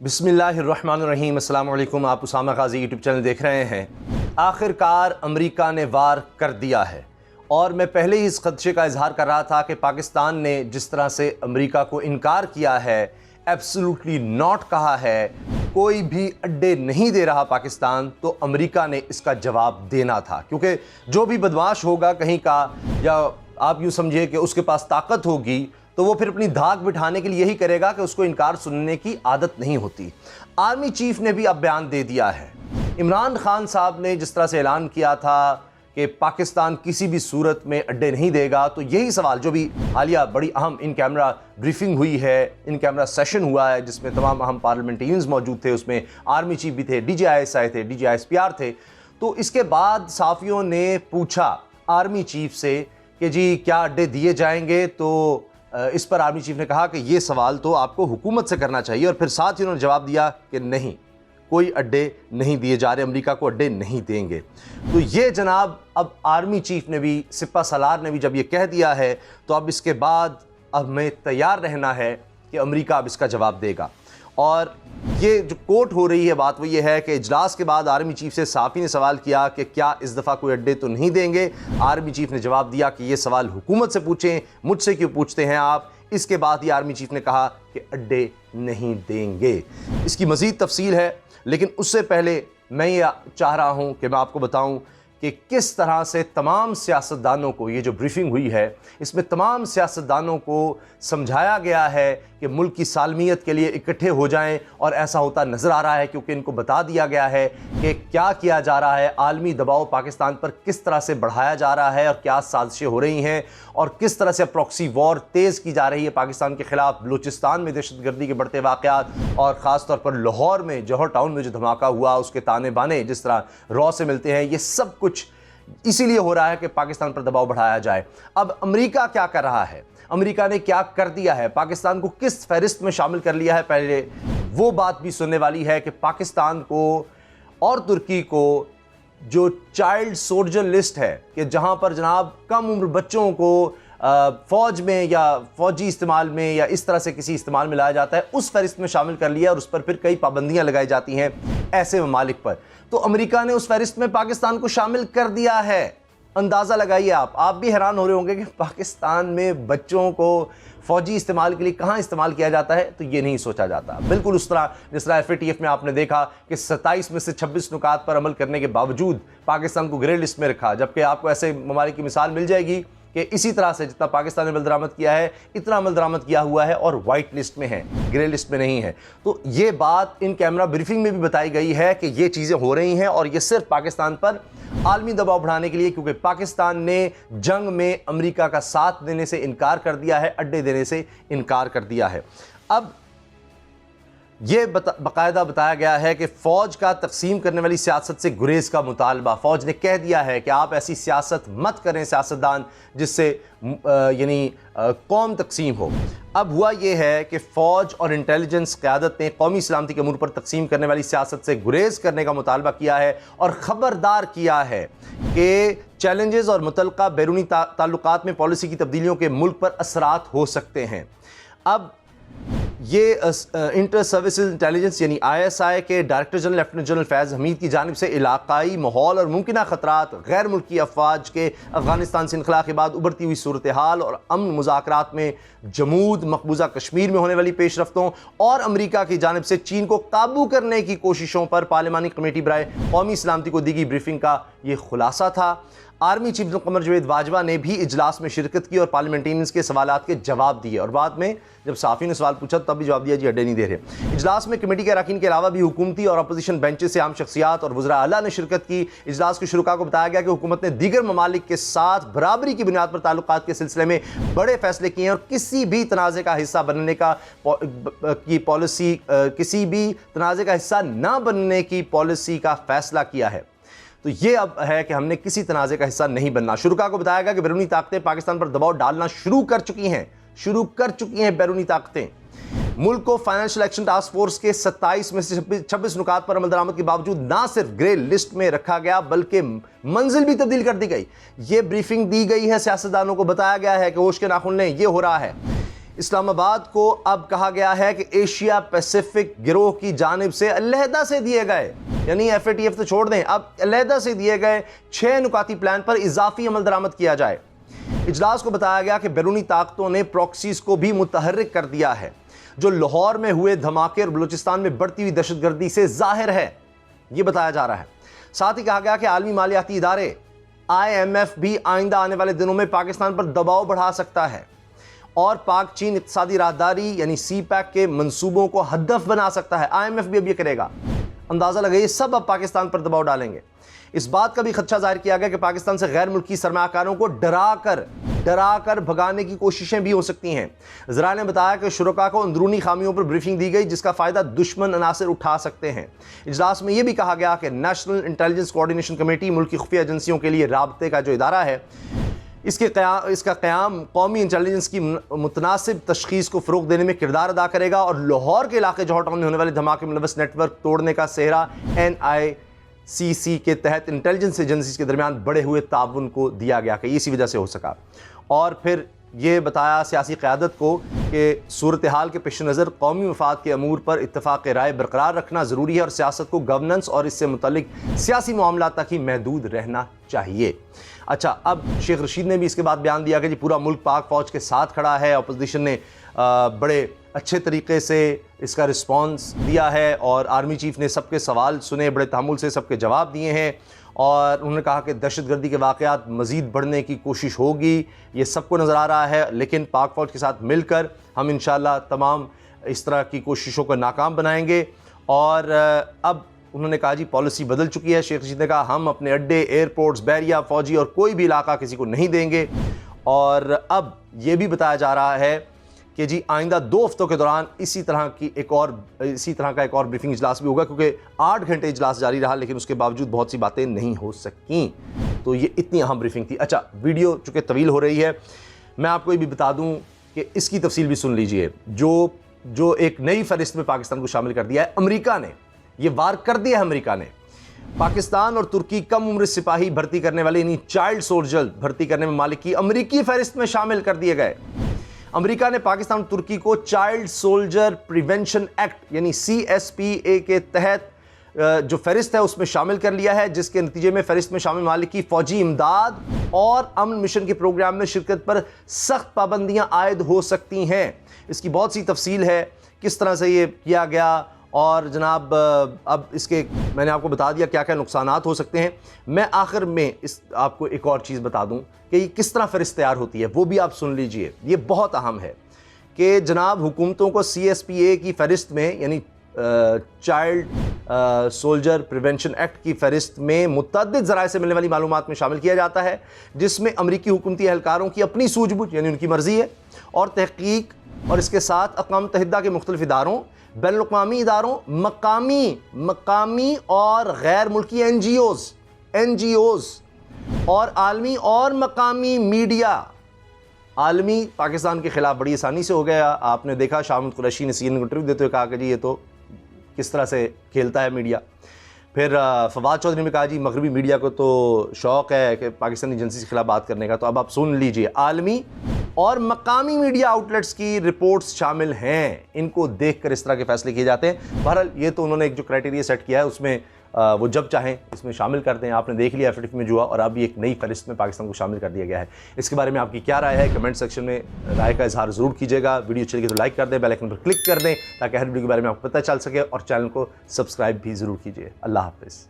बिस्मिल्लाहिर्रहमानिर्रहीम। अस्सलाम वालेकुम। आप उसामा गाजी यूट्यूब चैनल देख रहे हैं। आखिरकार अमेरिका ने वार कर दिया है और मैं पहले ही इस खदशे का इजहार कर रहा था कि पाकिस्तान ने जिस तरह से अमेरिका को इनकार किया है, एब्सोल्युटली नॉट कहा है, कोई भी अड्डे नहीं दे रहा पाकिस्तान, तो अमेरिका ने इसका जवाब देना था। क्योंकि जो भी बदमाश होगा कहीं का, या आप यूँ समझिए कि उसके पास ताकत होगी, तो वो फिर अपनी धाक बिठाने के लिए यही करेगा कि उसको इनकार सुनने की आदत नहीं होती। आर्मी चीफ ने भी अब बयान दे दिया है। इमरान खान साहब ने जिस तरह से ऐलान किया था कि पाकिस्तान किसी भी सूरत में अड्डे नहीं देगा, तो यही सवाल जो भी हालिया बड़ी अहम इन कैमरा ब्रीफिंग हुई है, इन कैमरा सेशन हुआ है जिसमें तमाम अहम पार्लियामेंटेरियंस मौजूद थे, उसमें आर्मी चीफ भी थे, DGISI थे, DGISPR थे। तो इसके बाद साफियों ने पूछा आर्मी चीफ से कि जी क्या अड्डे दिए जाएंगे, तो इस पर आर्मी चीफ ने कहा कि ये सवाल तो आपको हुकूमत से करना चाहिए, और फिर साथ ही उन्होंने जवाब दिया कि नहीं, कोई अड्डे नहीं दिए जा रहे, अमेरिका को अड्डे नहीं देंगे। तो ये जनाब अब आर्मी चीफ ने भी, सिपा सलार ने भी जब ये कह दिया है, तो अब इसके बाद अब हमें तैयार रहना है कि अमेरिका अब इसका जवाब देगा। और ये जो कोट हो रही है बात वो ये है कि इजलास के बाद आर्मी चीफ से साफ़ी ने सवाल किया कि क्या इस दफ़ा कोई अड्डे तो नहीं देंगे। आर्मी चीफ ने जवाब दिया कि ये सवाल हुकूमत से पूछें, मुझसे क्यों पूछते हैं आप। इसके बाद ही आर्मी चीफ ने कहा कि अड्डे नहीं देंगे। इसकी मज़ीद तफसील है, लेकिन उससे पहले मैं ये चाह रहा हूँ कि मैं आपको बताऊँ कि किस तरह से तमाम सियासतदानों को, ये जो ब्रीफिंग हुई है इसमें तमाम सियासतदानों को समझाया गया है कि मुल्क की सालमियत के लिए इकट्ठे हो जाएं, और ऐसा होता नज़र आ रहा है क्योंकि इनको बता दिया गया है कि क्या किया जा रहा है, आलमी दबाव पाकिस्तान पर किस तरह से बढ़ाया जा रहा है और क्या साजिशें हो रही हैं, और किस तरह से प्रॉक्सी वॉर तेज़ की जा रही है पाकिस्तान के ख़िलाफ़। बलूचिस्तान में दहशतगर्दी के बढ़ते वाक़यात, और ख़ास तौर पर लाहौर में, जौहर टाउन में जो धमाका हुआ, उसके ताने बाने जिस तरह रॉ से मिलते हैं, ये सब कुछ इसीलिए हो रहा है कि पाकिस्तान पर दबाव बढ़ाया जाए। अब अमेरिका क्या कर रहा है, अमेरिका ने क्या कर दिया है, पाकिस्तान को किस फहरिस्त में शामिल कर लिया है, पहले वो बात भी सुनने वाली है कि पाकिस्तान को और तुर्की को जो चाइल्ड सोल्जर लिस्ट है, कि जहां पर जनाब कम उम्र बच्चों को फ़ौज में या फ़ौजी इस्तेमाल में या इस तरह से किसी इस्तेमाल में लाया जाता है, उस फहरिस्त में शामिल कर लिया, और उस पर फिर कई पाबंदियां लगाई जाती हैं ऐसे ममालिक पर। तो अमेरिका ने उस फहरिस्त में पाकिस्तान को शामिल कर दिया है। अंदाज़ा लगाइए, आप भी हैरान हो रहे होंगे कि पाकिस्तान में बच्चों को फ़ौजी इस्तेमाल के लिए कहाँ इस्तेमाल किया जाता है, तो ये नहीं सोचा जाता। बिल्कुल उस तरह जिस तरह FATF में आपने देखा कि 27 में से 26 नुकात पर अमल करने के बावजूद पाकिस्तान को ग्रे लिस्ट में रखा, जबकि आपको ऐसे ममालिक की मिसाल मिल जाएगी कि इसी तरह से जितना पाकिस्तान ने अमल दरामद किया है, इतना अमल दरामद किया हुआ है और वाइट लिस्ट में है, ग्रे लिस्ट में नहीं है। तो ये बात इन कैमरा ब्रीफिंग में भी बताई गई है कि ये चीज़ें हो रही हैं, और ये सिर्फ पाकिस्तान पर आलमी दबाव बढ़ाने के लिए, क्योंकि पाकिस्तान ने जंग में अमेरिका का साथ देने से इनकार कर दिया है, अड्डे देने से इनकार कर दिया है। अब ये बाकायदा बताया गया है कि फ़ौज का तकसीम करने वाली सियासत से गुरेज का मुतालबा, फ़ौज ने कह दिया है कि आप ऐसी सियासत मत करें सियासतदान जिससे यानी कौम तकसीम हो। अब हुआ ये है कि फ़ौज और इंटेलिजेंस क़यादत ने कौमी सलामती के अमूर पर तकसीम करने वाली सियासत से गुरेज करने का मुतालबा किया है, और ख़बरदार किया है कि चैलेंजेस और मुतल्लका बैरूनी ताल्लुकात में पॉलिसी की तब्दीलियों के मुल्क पर असरात हो सकते हैं। अब ये इंटर सर्विसेज इंटेलिजेंस यानी ISI के डायरेक्टर जनरल लेफ्टिनेंट जनरल फैज़ हमीद की जानिब से इलाकाई माहौल और मुमकिन ख़तरात, गैर मुल्की अफवाज के अफ़गानिस्तान से इनखला के बाद उभरती हुई सूरत हाल और अमन मुज़ाकरात में जमूद, मकबूजा कश्मीर में होने वाली पेशरफ्तों और अमेरिका की जानिब से चीन को काबू करने की कोशिशों पर पार्लिमानी कमेटी बराए कौमी सलामती को दी गई ब्रीफिंग का ये खुलासा था। आर्मी चीफ क़मर जावेद बाजवा ने भी इजलास में शिरकत की और पार्लियामेंटेरियंस के सवालात के जवाब दिए, और बाद में जब साफ़ी ने सवाल पूछा तब भी जवाब दिया जी अड्डे नहीं दे रहे। इजलास में कमेटी के अरकान के अलावा भी हुकूमती और अपोजिशन बेंचेस से आम शख्सियात और वज़रा आला ने शिरकत की। इजलास के शुरुका को बताया गया कि हुकूमत ने दीगर ममालिक के साथ बराबरी की बुनियाद पर ताल्लुकात के सिलसिले में बड़े फैसले किए हैं, और किसी भी तनाज़े का हिस्सा बनने की पॉलिसी, किसी भी तनाज़े का हिस्सा न बनने की पॉलिसी का फ़ैसला किया है। तो ये अब है कि हमने किसी तनाज़े का हिस्सा नहीं बनना। शुरुका को बताया गया कि बैरूनी ताकतें पाकिस्तान पर दबाव डालना शुरू कर चुकी हैं बैरूनी ताकतें। मुल्क को फाइनेंशियल एक्शन टास्क फोर्स के 27 में से 26 नुकात पर अमल दरामद के बावजूद ना सिर्फ ग्रे लिस्ट में रखा गया बल्कि मंजिल भी तब्दील कर दी गई। ये ब्रीफिंग दी गई है, सियासतदानों को बताया गया है कि होश के नाखून लें, ये हो रहा है। اسلام آباد کو اب کہا گیا ہے کہ ایشیا پیسیفک گروہ کی جانب سے علیحدہ سے دیے گئے، یعنی FATF تو چھوڑ دیں، اب علیحدہ سے دیے گئے 6 نکاتی پلان پر اضافی عمل درآمد کیا جائے۔ اجلاس کو بتایا گیا کہ بیرونی طاقتوں نے پراکسیز کو بھی متحرک کر دیا ہے، جو لاہور میں ہوئے دھماکے اور بلوچستان میں بڑھتی ہوئی دہشت گردی سے ظاہر ہے، یہ بتایا جا رہا ہے۔ ساتھ ہی کہا گیا کہ عالمی مالیاتی ادارے IMF بھی آئندہ آنے والے دنوں میں پاکستان پر دباؤ بڑھا سکتا ہے اور پاک چین اقتصادی راہداری یعنی CPEC کے منصوبوں کو ہدف بنا سکتا ہے۔ IMF بھی اب یہ کرے گا، اندازہ لگائیے، سب اب پاکستان پر دباؤ ڈالیں گے۔ اس بات کا بھی خدشہ ظاہر کیا گیا کہ پاکستان سے غیر ملکی سرمایہ کاروں کو ڈرا کر بھگانے کی کوششیں بھی ہو سکتی ہیں۔ ذرائع نے بتایا کہ شرکاء کو اندرونی خامیوں پر بریفنگ دی گئی جس کا فائدہ دشمن عناصر اٹھا سکتے ہیں۔ اجلاس میں یہ بھی کہا گیا کہ نیشنل انٹیلیجنس کوآرڈینیشن کمیٹی ملک کی خفیہ ایجنسیوں کے لیے رابطے کا جو ادارہ ہے، اس کا قیام قومی انٹیلیجنس کی متناسب تشخیص کو فروغ دینے میں کردار ادا کرے گا اور لاہور کے علاقے جوہر ٹاؤن میں ہونے والے دھماکے ملوث نیٹ ورک توڑنے کا سہرا NICC کے تحت انٹیلیجنس ایجنسیز کے درمیان بڑے ہوئے تعاون کو دیا گیا کہ اسی وجہ سے ہو سکا۔ اور پھر یہ بتایا سیاسی قیادت کو کہ صورتحال کے پیش نظر قومی مفاد کے امور پر اتفاق رائے برقرار رکھنا ضروری ہے اور سیاست کو گورننس اور اس سے متعلق سیاسی معاملات تک ہی محدود رہنا چاہیے۔ اچھا، اب شیخ رشید نے بھی اس کے بعد بیان دیا کہ جی پورا ملک پاک فوج کے ساتھ کھڑا ہے، اپوزیشن نے بڑے اچھے طریقے سے اس کا رسپانس دیا ہے اور آرمی چیف نے سب کے سوال سنے، بڑے تحمل سے سب کے جواب دیے ہیں اور انہوں نے کہا کہ دہشت گردی کے واقعات مزید بڑھنے کی کوشش ہوگی، یہ سب کو نظر آ رہا ہے، لیکن پاک فوج کے ساتھ مل کر ہم انشاءاللہ تمام اس طرح کی کوششوں کو ناکام بنائیں گے۔ اور اب انہوں نے کہا جی پالیسی بدل چکی ہے۔ شیخ رشید نے کہا ہم اپنے اڈے، ایئرپورٹس، بحریہ، فوجی اور کوئی بھی علاقہ کسی کو نہیں دیں گے۔ اور اب یہ بھی بتایا جا رہا ہے کہ جی آئندہ 2 ہفتوں کے دوران اسی طرح کا ایک اور بریفنگ اجلاس بھی ہوگا، کیونکہ 8 گھنٹے اجلاس جاری رہا لیکن اس کے باوجود بہت سی باتیں نہیں ہو سکیں، تو یہ اتنی اہم بریفنگ تھی۔ اچھا، ویڈیو چونکہ طویل ہو رہی ہے، میں آپ کو یہ بھی بتا دوں کہ اس کی تفصیل بھی سن لیجئے۔ جو ایک نئی فہرست میں پاکستان کو شامل کر دیا ہے امریکہ نے، یہ وار کر دیا ہے امریکہ نے۔ پاکستان اور ترکی کم عمر سپاہی بھرتی کرنے والے یعنی چائلڈ سولجر بھرتی کرنے میں ممالک کی امریکی فہرست میں شامل کر دیے گئے۔ امریکہ نے پاکستان اور ترکی کو چائلڈ سولجر پریونشن ایکٹ یعنی CSPA کے تحت جو فہرست ہے اس میں شامل کر لیا ہے، جس کے نتیجے میں فہرست میں شامل ممالک کی فوجی امداد اور امن مشن کے پروگرام میں شرکت پر سخت پابندیاں عائد ہو سکتی ہیں۔ اس کی بہت سی تفصیل ہے کس طرح سے یہ کیا گیا، اور جناب اب اس کے میں نے آپ کو بتا دیا کیا کیا نقصانات ہو سکتے ہیں۔ میں آخر میں آپ کو ایک اور چیز بتا دوں کہ یہ کس طرح فہرست تیار ہوتی ہے، وہ بھی آپ سن لیجئے، یہ بہت اہم ہے کہ جناب حکومتوں کو CSPA کی فہرست میں یعنی چائلڈ سولجر پریونشن ایکٹ کی فہرست میں متعدد ذرائع سے ملنے والی معلومات میں شامل کیا جاتا ہے، جس میں امریکی حکومتی اہلکاروں کی اپنی سوجھ بوجھ یعنی ان کی مرضی ہے اور تحقیق، اور اس کے ساتھ اقوام متحدہ کے مختلف اداروں، بین الاقوامی اداروں، مقامی اور غیر ملکی NGOs اور عالمی اور مقامی میڈیا۔ عالمی پاکستان کے خلاف بڑی آسانی سے ہو گیا، آپ نے دیکھا شاہ محمود قریشی نے CNN کو انٹرویو دیتے ہوئے کہا کہ جی یہ تو کس طرح سے کھیلتا ہے میڈیا۔ پھر فواد چودھری نے کہا جی مغربی میڈیا کو تو شوق ہے کہ پاکستانی ایجنسی کے خلاف بات کرنے کا، تو اب آپ سن لیجئے عالمی اور مقامی میڈیا آؤٹلیٹس کی رپورٹس شامل ہیں، ان کو دیکھ کر اس طرح کے فیصلے کیے جاتے ہیں۔ بہرحال یہ تو انہوں نے ایک جو کرائٹیریا سیٹ کیا ہے اس میں وہ جب چاہیں اس میں شامل کر دیں، آپ نے دیکھ لیا FATF میں جو ہوا، اور اب ایک نئی فہرست میں پاکستان کو شامل کر دیا گیا ہے۔ اس کے بارے میں آپ کی کیا رائے ہے کمنٹ سیکشن میں رائے کا اظہار ضرور کیجیے گا۔ ویڈیو اچھی لگے تو لائک کر دیں، بیل آئیکن پر کلک کر دیں تاکہ ہر ویڈیو کے بارے میں آپ کو پتہ چل سکے، اور چینل کو سبسکرائب بھی ضرور کیجیے۔ اللہ حافظ۔